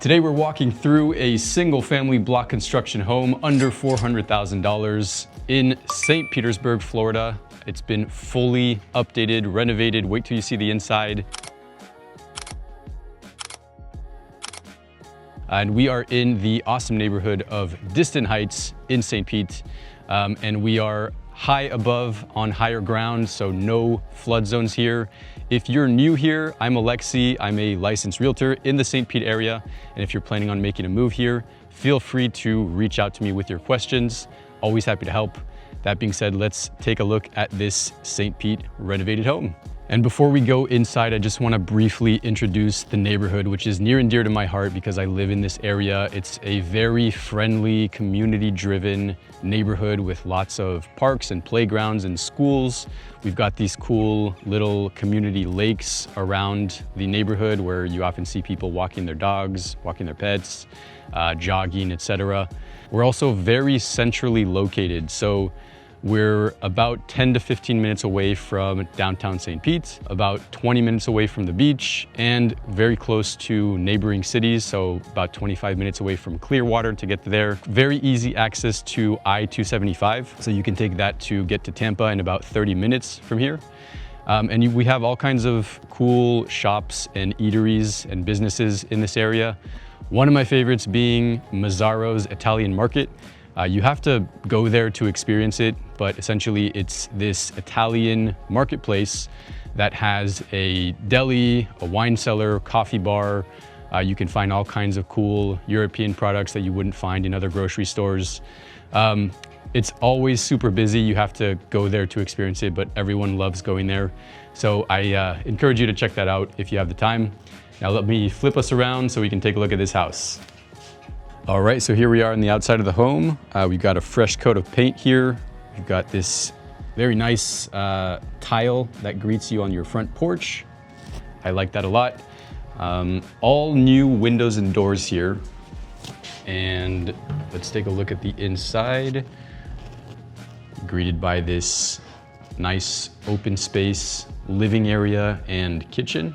Today we're walking through a single family block construction home under $400,000 in St. Petersburg, Florida. It's been fully updated, renovated. Wait till you see the inside. And we are in the awesome neighborhood of Disston Heights in St. Pete. And we are high above on higher ground, so no flood zones here. If you're new here, I'm Alexi. I'm a licensed realtor in the St. Pete area. And if you're planning on making a move here, feel free to reach out to me with your questions. Always happy to help. That being said, let's take a look at this St. Pete renovated home. And before we go inside, I just want to briefly introduce the neighborhood, which is near and dear to my heart because I live in this area. It's a very friendly, community-driven neighborhood with lots of parks and playgrounds and schools. We've got these cool little community lakes around the neighborhood where you often see people walking their dogs, walking their pets, jogging, etc. We're also very centrally located. So we're about 10 to 15 minutes away from downtown St. Pete, about 20 minutes away from the beach, and very close to neighboring cities, so about 25 minutes away from Clearwater to get there. Very easy access to I-275, so you can take that to get to Tampa in about 30 minutes from here. We have all kinds of cool shops and eateries and businesses in this area. One of my favorites being Mazzaro's Italian Market. You have to go there to experience it, but essentially it's this Italian marketplace that has a deli, a wine cellar, coffee bar. You can find all kinds of cool European products that you wouldn't find in other grocery stores. It's always super busy. You have to go there to experience it, but everyone loves going there. So I encourage you to check that out if you have the time. Now let me flip us around so we can take a look at this house. All right, so here we are on the outside of the home. We've got a fresh coat of paint here. We've got this very nice tile that greets you on your front porch. I like that a lot. All new windows and doors here. And let's take a look at the inside. Greeted by this nice open space living area and kitchen.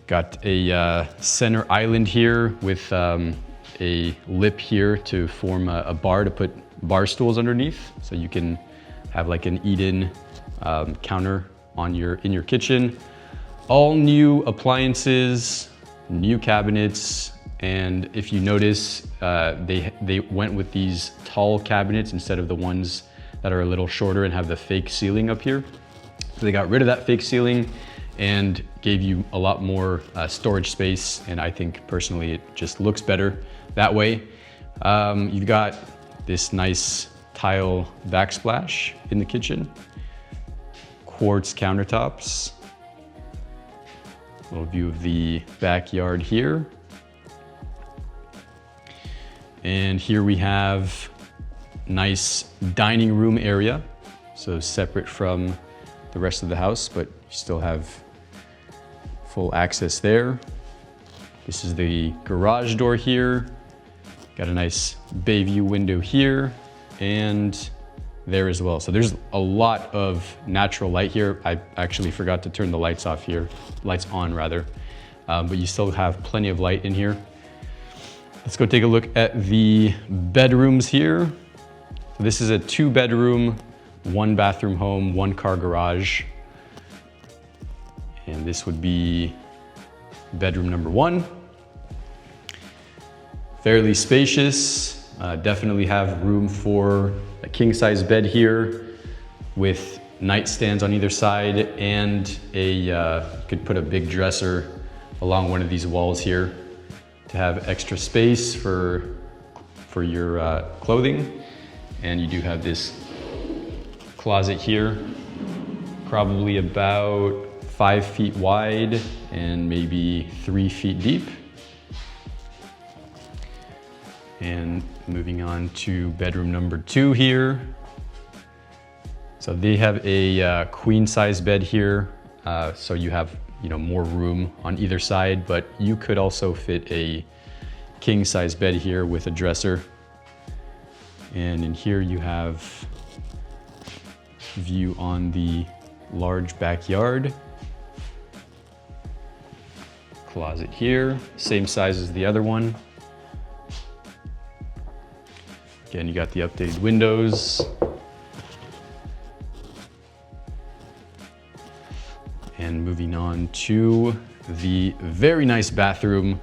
Got a center island here with a lip here to form a bar to put bar stools underneath. So you can have like an eat-in counter in your kitchen. All new appliances, new cabinets. And if you notice, they went with these tall cabinets instead of the ones that are a little shorter and have the fake ceiling up here. So they got rid of that fake ceiling and gave you a lot more storage space. And I think personally, it just looks better that way. You've got this nice tile backsplash in the kitchen, quartz countertops, a little view of the backyard here. And here we have nice dining room area. So separate from the rest of the house, but you still have full access there. This is the garage door here. Got a nice bay view window here and there as well. So there's a lot of natural light here. I actually forgot to turn the lights off here, lights on rather, but you still have plenty of light in here. Let's go take a look at the bedrooms here. So this is a 2-bedroom, 1-bathroom home, 1-car garage. And this would be bedroom number 1. Fairly spacious, definitely have room for a king-size bed here with nightstands on either side, and could put a big dresser along one of these walls here to have extra space for your clothing. And you do have this closet here, probably about 5 feet wide and maybe 3 feet deep. And moving on to bedroom number 2 here. So they have a queen size bed here. So you have more room on either side, but you could also fit a king size bed here with a dresser. And in here you have view on the large backyard. closet here, same size as the other one. Again, you got the updated windows. And moving on to the very nice bathroom.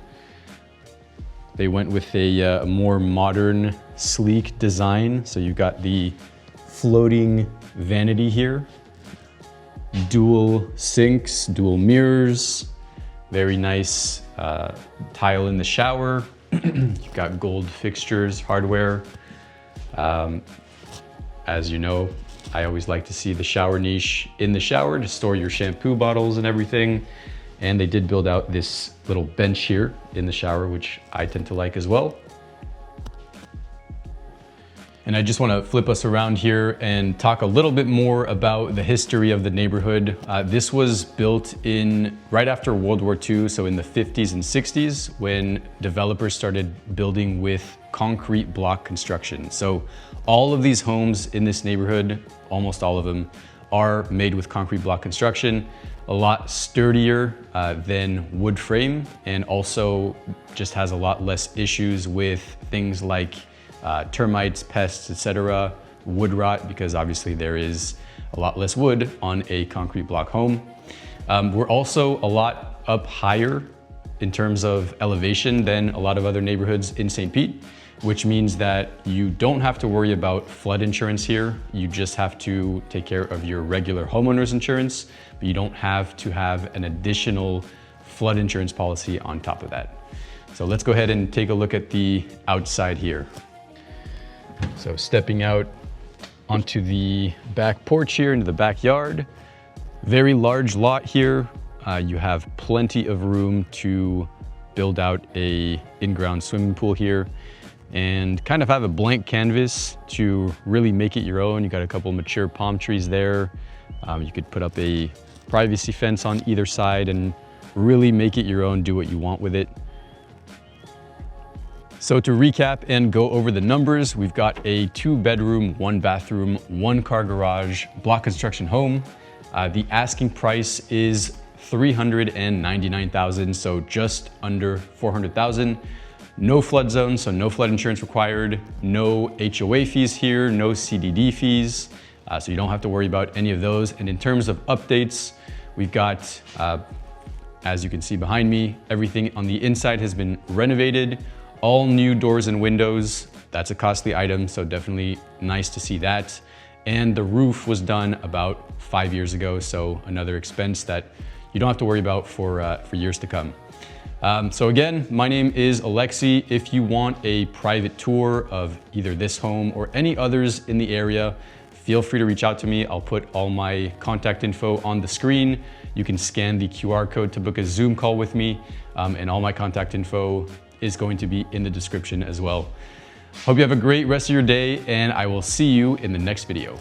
They went with a more modern, sleek design. So you've got the floating vanity here, dual sinks, dual mirrors, very nice tile in the shower. You've got gold fixtures, hardware. As you know, I always like to see the shower niche in the shower to store your shampoo bottles and everything. And they did build out this little bench here in the shower, which I tend to like as well. And I just want to flip us around here and talk a little bit more about the history of the neighborhood. This was built in right after World War II, so in the 50s and 60s, when developers started building with concrete block construction. So all of these homes in this neighborhood, almost all of them, are made with concrete block construction, a lot sturdier than wood frame, and also just has a lot less issues with things like termites, pests, etc., wood rot, because obviously there is a lot less wood on a concrete block home. We're also a lot up higher in terms of elevation than a lot of other neighborhoods in St. Pete, which means that you don't have to worry about flood insurance here. You just have to take care of your regular homeowner's insurance, but you don't have to have an additional flood insurance policy on top of that. So let's go ahead and take a look at the outside here. So stepping out onto the back porch here into the backyard, very large lot here. You have plenty of room to build out a in-ground swimming pool here and kind of have a blank canvas to really make it your own. You got a couple mature palm trees there. You could put up a privacy fence on either side and really make it your own, do what you want with it. So to recap and go over the numbers, we've got a 2-bedroom, 1-bathroom, 1-car garage, block construction home. The asking price is $399,000, so just under $400,000. No flood zone, so no flood insurance required. No HOA fees here, no CDD fees, so you don't have to worry about any of those. And in terms of updates, we've got, as you can see behind me, everything on the inside has been renovated. All new doors and windows. That's a costly item, so definitely nice to see that. And the roof was done about 5 years ago, so another expense that you don't have to worry about for years to come. So again, my name is Alexi. If you want a private tour of either this home or any others in the area, feel free to reach out to me. I'll put all my contact info on the screen. You can scan the QR code to book a Zoom call with me, and all my contact info is going to be in the description as well. Hope you have a great rest of your day, and I will see you in the next video.